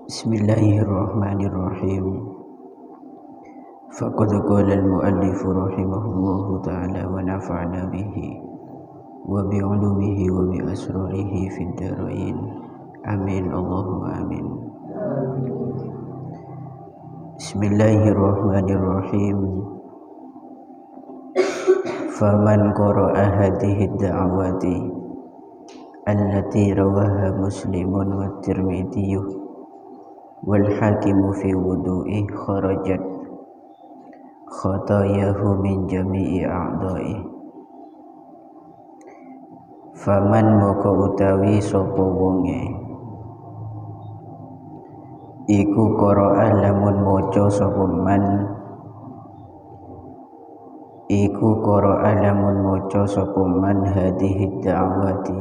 Bismillahirrahmanirrahim. Faqad qala al-muallif rahimahullahu ta'ala wa nafa'na bihi wa bi'ulumihi wa bi asrarihi fid dharain. Amin Allahumma amin. Bismillahirrahmanirrahim. Faman qara'a hadhihi ad-da'awati allati rawaha Muslimun wa Tirmidzi wal hakimu fi wudu'i kharajat khatayahu min jami'i a'dha'i. Faman moko utawi sapa wonge iku qara'a lamun maca sapa man iku qara'a lamun maca sapa man hadhihi da'wati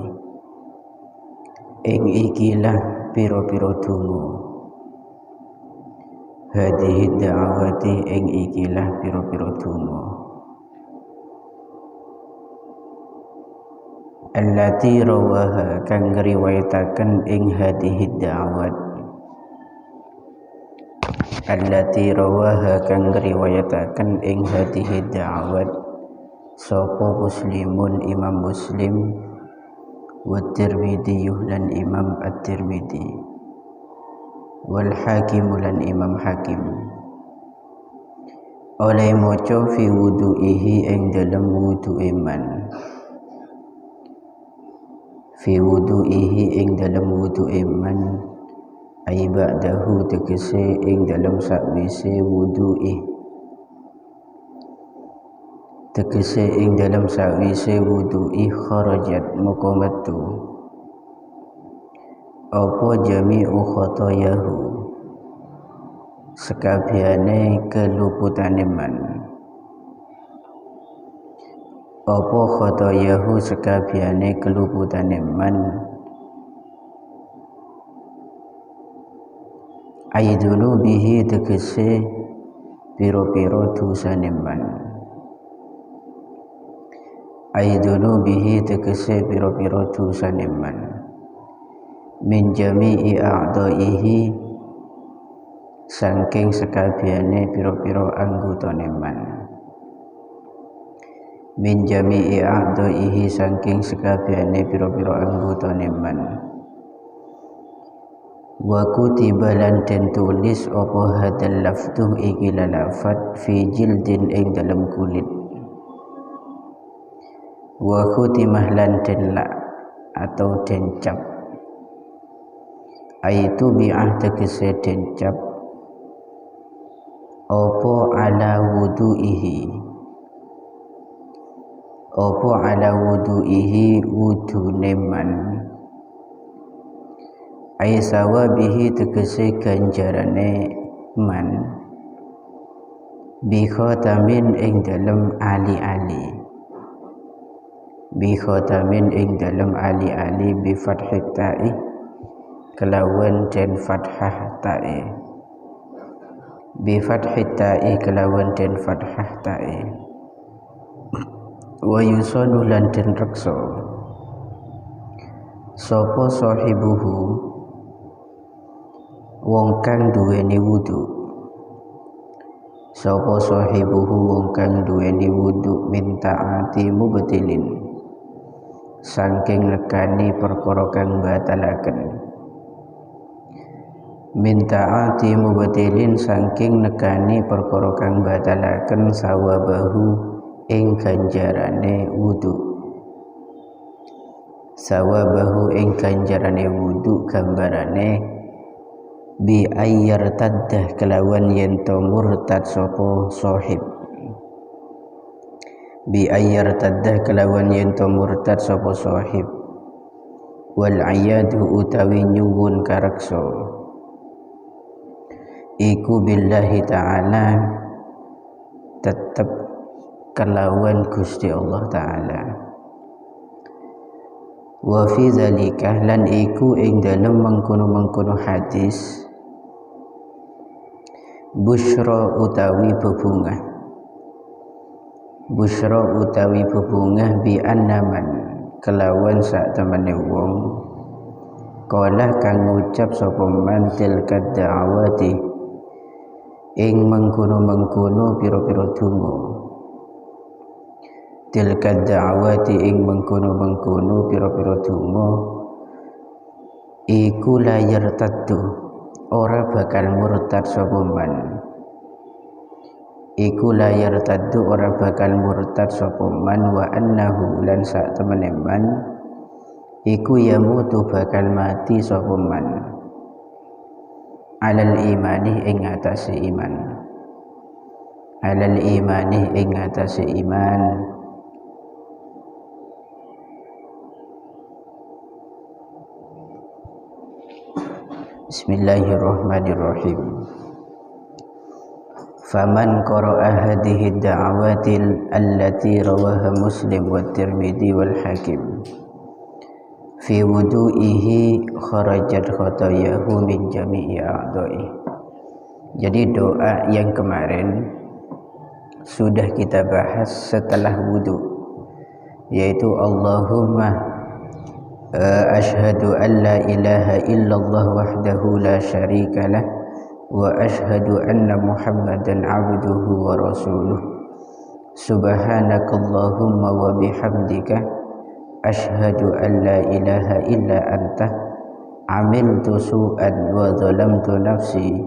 ing ikilah pira-pira donga hadhihi da'wati ing ikilah pira-pira donga allati rawaha kang riwayataken ing hadhihi da'wat allati rawaha kang riwayataken ing hadhihi da'wat sapa Muslimun Imam Muslim wa Tirmidzi lan Imam At-Tirmidzi wal hakim lan Imam Hakim oleh maca fi wudu'ihi ing dalem wudu'e man fi wudu'ihi ing dalem wudu'e man ai ba'dahu tegese ing dalem sakwise wudu'i tegese ing dalem sakwise wudu'i kharajat moko metu apa jami'u khotoyahu sekabehane keluputane man apa khotoyahu sekabehane keluputane man aidunu bihi tegese piro-piro dosane man aidunu bihi tegese piro-piro dosane man min jami'i a'dha'ihi saking sekabehane pira-pira anggotane man min jami'i a'dha'ihi saking sekabehane pira-pira anggotane man wa kutiba lan den tulis apa hadal lafdhu iki lafat fi jildin ing dalam kulit wa khutimah lan den la atau den cap aitu bi'ah tegese den cap apa ala wudu'ihi apa ala wudu'ihi wudune man ai sawabihi tegese ganjarane man bi khatamin ing dalem ali-ali bi khatamin ing dalem ali-ali bi fathit ta'i kelawan den fathah ta'i bi fathit ta'i kelawan den fathah ta'i wa yusadu lan den reksa sapa sahibuhu wong kang duweni wudu sapa sahibuhu wong kang duweni wudu min ta'ati mubtilin saking nekani perkara kang batalaken min ta'ati mubtilin saking nekani perkara kang batalaken sawabahu ing ganjarane wudu sawabahu ing ganjarane wudu gambarane bi ayyar taddah kelawan yento murtad sapa sahib bi ayyar taddah kelawan yento murtad sapa sahib wal ayadu utawi nyuwun kareksa iku billahi ta'ala tetep kelawan Gusti Allah ta'ala wa fi zalika lan iku ing dalem mengkono-mengkono hadis busyra utawi bebungah busyra utawi bebungah bi annaman kelawan sak temene wong qala kang ngucap sapa man tilka da'awati ing mengkono-mengkono pira-pira donga tilka da'awati ing mengkono-mengkono pira-pira donga iku la yartaddu ora bakal murtad sapa man iku la yartaddu ora bakal murtad sapa man wa annahu lan sak temene man iku yamutu bakal mati sapa man alal imani ing atase iman alal imani ing atase iman. Bismillahirrahmanirrahim. Faman qara'a hadhihi da'awatil allati rawaha Muslim wa Tirmidzi wal Hakim fi wudu'ihi kharajat khotoyahu min jami'i a'dha'i. Jadi doa yang kemarin sudah kita bahas setelah wudu, yaitu Allahumma asyhadu an la ilaha illallah wahdahu la syarika lah wa asyhadu anna Muhammadan abduhu wa rasuluh subhanakallahumma wa bihamdika asyhadu an la ilaha illa anta amiltu su'an wa zalamtu nafsi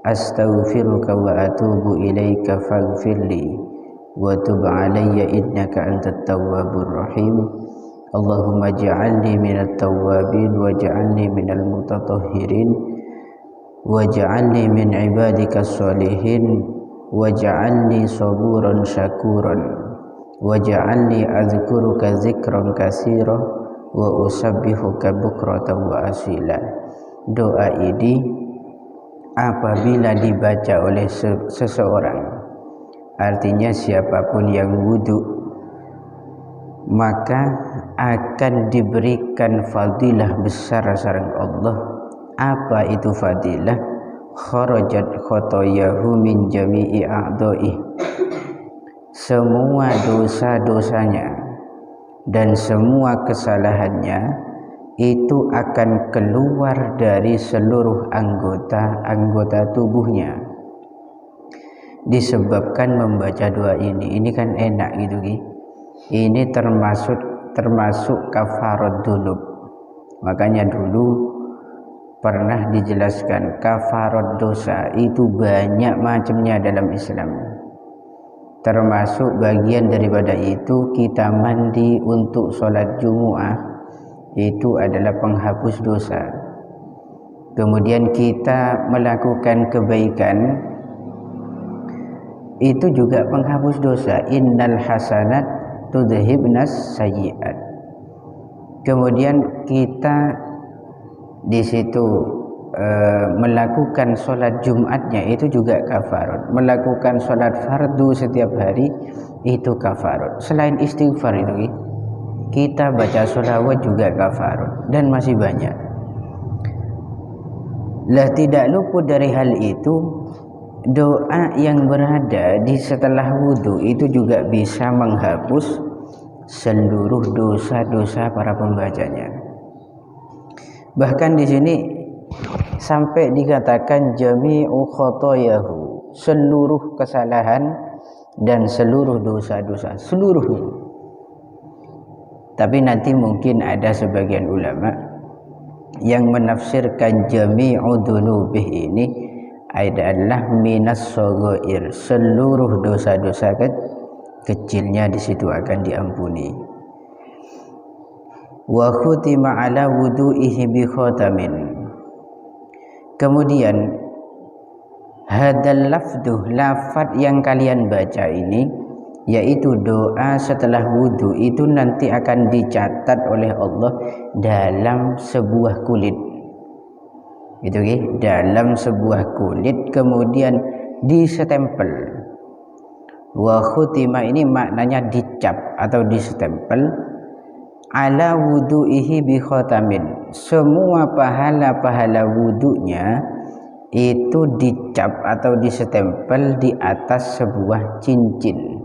astaghfiruka wa atubu ilaika faghfirli wa tub alayya innaka antat tawwabur rahim. Allahumma ja'alni minat tawwabin wa ja'alni minal mutatahhirin wa ja'alni min ibadikas sholihin wa ja'alni saburan syakuran wa ja'alni azkuruka zikran katsira wa usabbihuka bukratan wa asila. Doa ini apabila dibaca oleh seseorang, artinya siapapun yang wudu, maka akan diberikan fadilah besar sareng Allah. Apa itu fadilah? Kharajat khotoyahu min jami'i a'dha'i, semua dosa-dosanya dan semua kesalahannya itu akan keluar dari seluruh anggota tubuhnya disebabkan membaca doa ini. Ini kan enak gitu Ki. Ini termasuk kafarat dzunub. Makanya dulu pernah dijelaskan kafarat dosa itu banyak macamnya dalam Islam. Termasuk bagian daripada itu kita mandi untuk sholat Jumu'ah, itu adalah penghapus dosa. Kemudian kita melakukan kebaikan, itu juga penghapus dosa. Innal hasanat tudhibnas sayyi'at. Kemudian kita di situ melakukan sholat Jumatnya itu juga kafarat. Melakukan sholat fardu setiap hari itu kafarat. Selain istighfar itu kita baca sholawat juga kafarat, dan masih banyak. Lah tidak luput dari hal itu, doa yang berada di setelah wudu itu juga bisa menghapus seluruh dosa-dosa para pembacanya. Bahkan di sini sampai dikatakan jami'u khotoyahu, seluruh kesalahan dan seluruh dosa-dosa, seluruhnya. Tapi nanti mungkin ada sebagian ulama yang menafsirkan jami'u dzunubih ini adalah minas shaghair, seluruh dosa-dosa kecilnya di situ akan diampuni. Wa khutima ala wudu'ihi bi khatamin. Kemudian hadal lafduh, lafaz yang kalian baca ini, yaitu doa setelah wudu, itu nanti akan dicatat oleh Allah dalam sebuah kulit. Itu dalam sebuah kulit, kemudian disetempel. Wa khutima ini maknanya dicap atau disestempel. Ala wudu'ihi bi khatamin, semua pahala-pahala wudunya itu dicap atau disestempel di atas sebuah cincin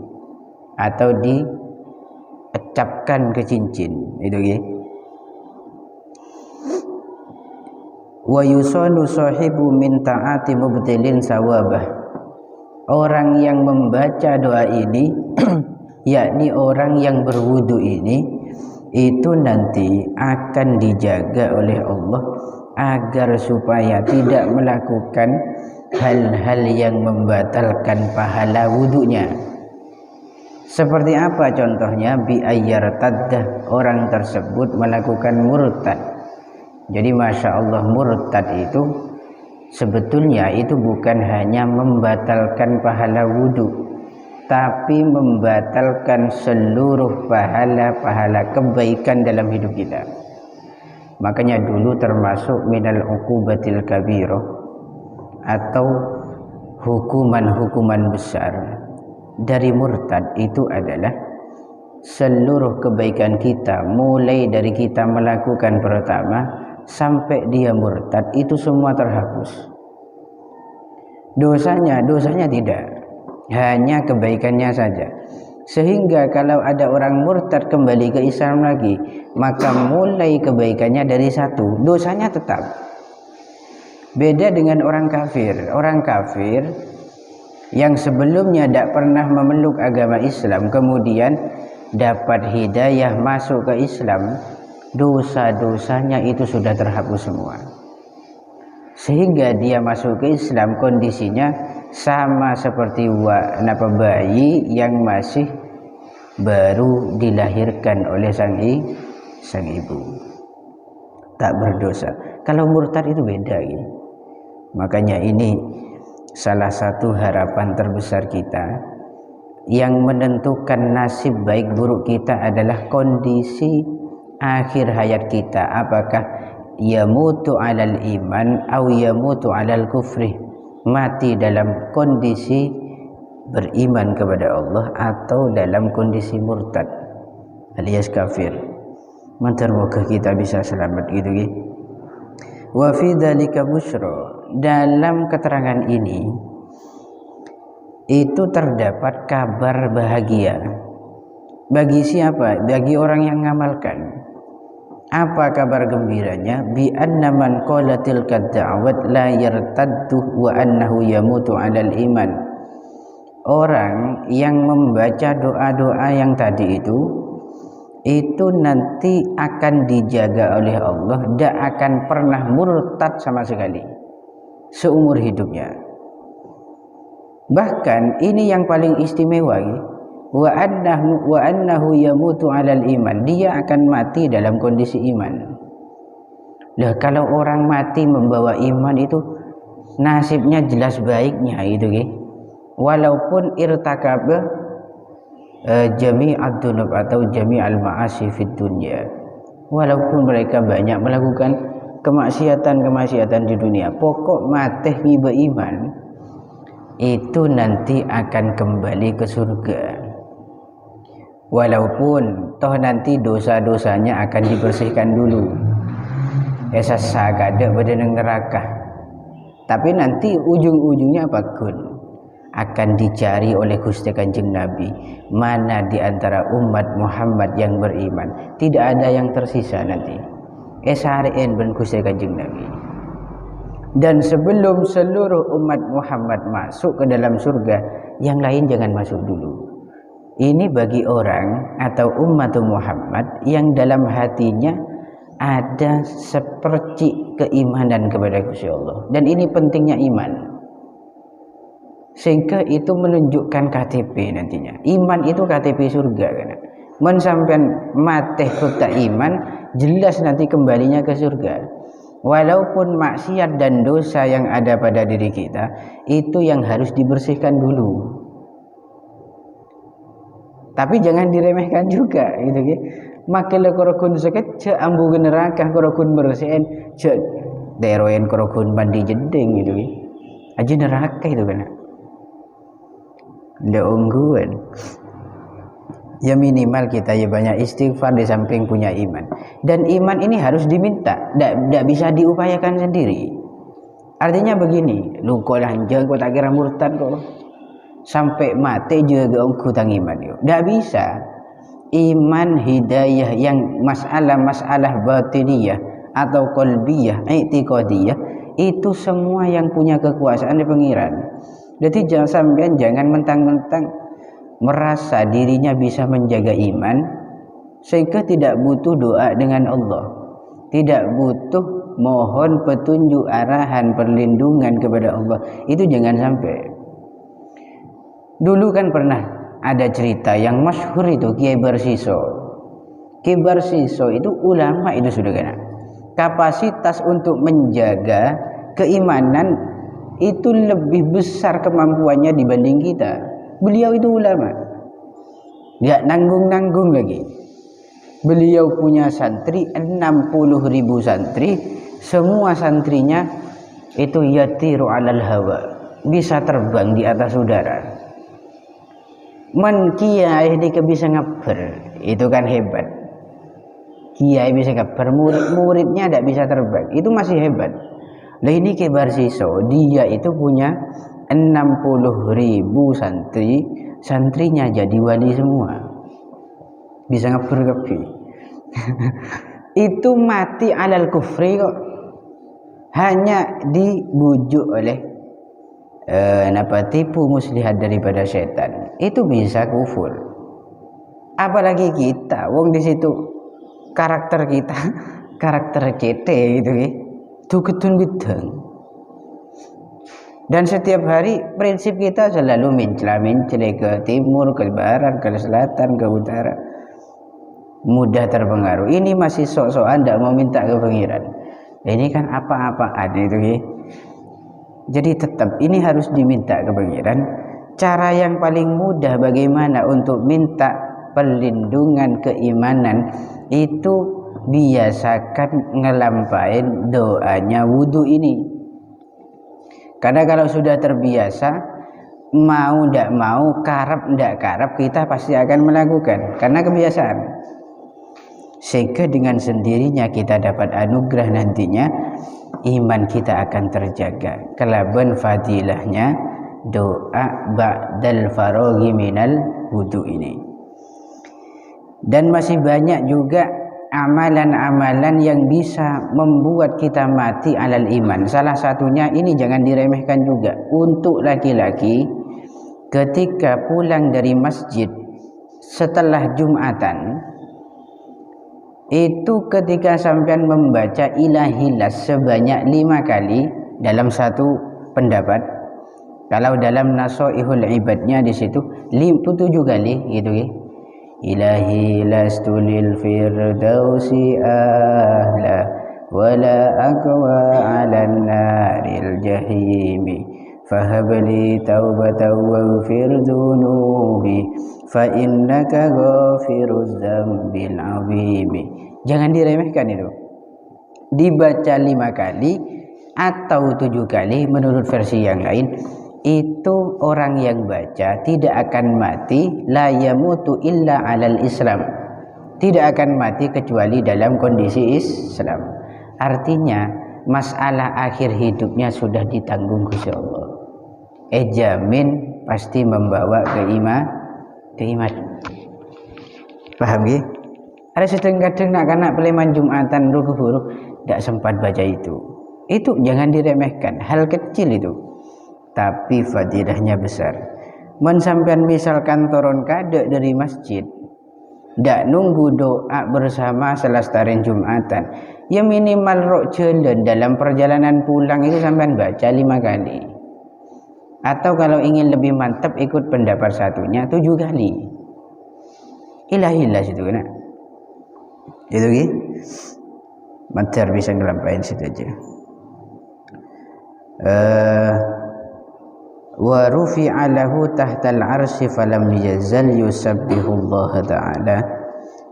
atau diecapkan ke cincin. Itu Wa yusanu sahibu min ta'ati mubtilin sawabah. Orang yang membaca doa ini yakni orang yang berwudu ini itu nanti akan dijaga oleh Allah agar supaya tidak melakukan hal-hal yang membatalkan pahala wudunya. Seperti apa contohnya? Bi ayyartaddah, orang tersebut melakukan murtad. Jadi Masya Allah, murtad itu sebetulnya itu bukan hanya membatalkan pahala wudu, tapi membatalkan seluruh pahala-pahala kebaikan dalam hidup kita. Makanya dulu termasuk minal uqubatil kabirah atau hukuman-hukuman besar dari murtad itu adalah seluruh kebaikan kita, mulai dari kita melakukan pertama sampai dia murtad, itu semua terhapus. Dosanya tidak, hanya kebaikannya saja. Sehingga kalau ada orang murtad kembali ke Islam lagi, maka mulai kebaikannya dari satu, dosanya tetap. Beda dengan orang kafir. Orang kafir yang sebelumnya tidak pernah memeluk agama Islam, kemudian dapat hidayah masuk ke Islam, dosa-dosanya itu sudah terhapus semua. Sehingga dia masuk ke Islam kondisinya sama seperti bayi yang masih baru dilahirkan oleh sang ibu, tak berdosa. Kalau murtad itu beda gitu. Makanya ini salah satu harapan terbesar kita, yang menentukan nasib baik buruk kita adalah kondisi akhir hayat kita, apakah yamutu alal iman atau yamutu alal kufri, mati dalam kondisi beriman kepada Allah atau dalam kondisi murtad alias kafir. Moga kita bisa selamat gitu ya. Wa fi dzalika busyra, dalam keterangan ini itu terdapat kabar bahagia bagi siapa? Bagi orang yang mengamalkan. Apa kabar gembiranya? Bi anna man qala tilka da'wat la yartaddu wa annahu yamutu 'alal iman. Orang yang membaca doa-doa yang tadi itu nanti akan dijaga oleh Allah, tidak akan pernah murtad sama sekali seumur hidupnya. Bahkan ini yang paling istimewa, wa annahu yamutu 'alal iman, dia akan mati dalam kondisi iman. Lah kalau orang mati membawa iman itu nasibnya jelas baiknya itu walaupun irtakaba jami'ad dunub atau jami'al ma'asi fid dunya, walaupun mereka banyak melakukan kemaksiatan di dunia, pokok mati beriman itu nanti akan kembali ke surga. Walaupun toh nanti dosa-dosanya akan dibersihkan dulu, esa sagada badan neraka, tapi nanti ujung-ujungnya apa kun akan dicari oleh Gusti Kanjeng Nabi, mana di antara umat Muhammad yang beriman. Tidak ada yang tersisa nanti, esa harian ben Gusti Kanjeng Nabi. Dan sebelum seluruh umat Muhammad masuk ke dalam surga, yang lain jangan masuk dulu. Ini bagi orang atau umat Muhammad yang dalam hatinya ada sepercik keimanan kepada Gusti Allah. Dan ini pentingnya iman. Sehingga itu menunjukkan KTP nantinya. Iman itu KTP surga kan. Men sampean mati tak iman, jelas nanti kembalinya ke surga. Walaupun maksiat dan dosa yang ada pada diri kita itu yang harus dibersihkan dulu. Tapi jangan diremehkan juga gitu ya. Makanya korokun sakit cek ambu neraka korokun bersihin cek deroen korokun mandi jeding gitu ya. Aja neraka itu kan. Ada ungguan. Ya minimal kita ya banyak istighfar di samping punya iman. Dan iman ini harus diminta, tidak bisa diupayakan sendiri. Artinya begini, lu kau lanjut kau tak kira murtad kok. Sampai mati juga engkau tang iman yo. Tidak bisa. Iman hidayah yang masalah batiniyah atau qalbiyah, i'tiqadiyah, itu semua yang punya kekuasaan di pengiran. Jadi jangan mentang-mentang merasa dirinya bisa menjaga iman sehingga tidak butuh doa dengan Allah, tidak butuh mohon petunjuk, arahan, perlindungan kepada Allah. Itu jangan sampai. Dulu kan pernah ada cerita yang masyhur itu Kiai Barsiso. Kiai Barsiso itu ulama itu sudah kena. Kapasitas untuk menjaga keimanan itu lebih besar kemampuannya dibanding kita. Beliau itu ulama. Enggak nanggung-nanggung lagi. Beliau punya santri 60.000 santri, semua santrinya itu yatiru alal hawa, bisa terbang di atas udara. Man kiai ini bisa ngabar, itu kan hebat. Kiai bisa ngabar, murid-muridnya tidak bisa terbang, itu masih hebat. Lah ini Kiai Barsiso, dia itu punya 60.000 santri, santrinya jadi wali semua, bisa ngabar. Itu mati alal kufri kok, hanya dibujuk oleh tipu muslihat daripada setan, itu bisa kufur. Apalagi kita, wong di situ karakter kita karakter cete gitu ya, duketun bidang. Dan setiap hari prinsip kita selalu mencela-mencela ke timur, ke barat, ke selatan, ke utara. Mudah terpengaruh. Ini masih sok-sokan tidak mau minta ke pengiran. Ini kan apa-apaan itu ya. Jadi tetap ini harus diminta ke pengiran. Cara yang paling mudah bagaimana untuk minta perlindungan keimanan itu biasakan ngelampain doanya wudu ini. Karena kalau sudah terbiasa, mau ndak mau, karep ndak karep, kita pasti akan melakukan karena kebiasaan. Sehingga dengan sendirinya kita dapat anugerah nantinya, iman kita akan terjaga. Kelaban fadilahnya doa ba'dal faraghi minal wudu ini. Dan masih banyak juga amalan-amalan yang bisa membuat kita mati alal iman. Salah satunya ini jangan diremehkan juga. Untuk laki-laki ketika pulang dari masjid setelah Jumatan, itu ketika sampean membaca ilahilas sebanyak 5 kali dalam satu pendapat. Kalau dalam Nasoihul Ibadnya di situ 7 kali gitu ya. Ilahi lastu lil firdausi ahla wala aqwa 'alan naril jahimi fahabli taubatan waghfir dhunubi fa innaka ghafiruz dzambil 'azimi. Jangan diremehkan itu. Dibaca 5 kali atau 7 kali menurut versi yang lain, itu orang yang baca tidak akan mati, la yamutu illa alal Islam, tidak akan mati kecuali dalam kondisi Islam. Artinya masalah akhir hidupnya sudah ditanggung Gusti Allah. Jamin pasti membawa keimanan. Paham ya? Ada kadang nak kena peleman Jumatan ruku-ruku tidak sempat baca itu. Itu jangan diremehkan, hal kecil itu. Tapi fadilahnya besar. Mensampean misalkan turun kade dari masjid, ndak nunggu doa bersama selestarin Jumatan, ya minimal rok jalan dalam perjalanan pulang itu sampean baca 5 kali. Atau kalau ingin lebih mantap ikut pendapat satunya 7 kali. Ilahilah situ kan. Itu gitu. Mater bisa ngelampain situ aja. Wa rufi'a lahu tahtal arsy falam yazal yusabbihu Allah ta'ala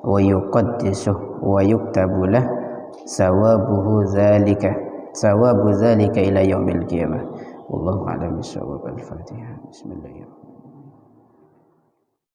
wa yuqaddisuhu wa yuktabu lah sawabu dzalika ila yaumil qiyamah. Wallahu a'lam bissawab. Al-Fatihah. Bismillahirrahmanirrahim.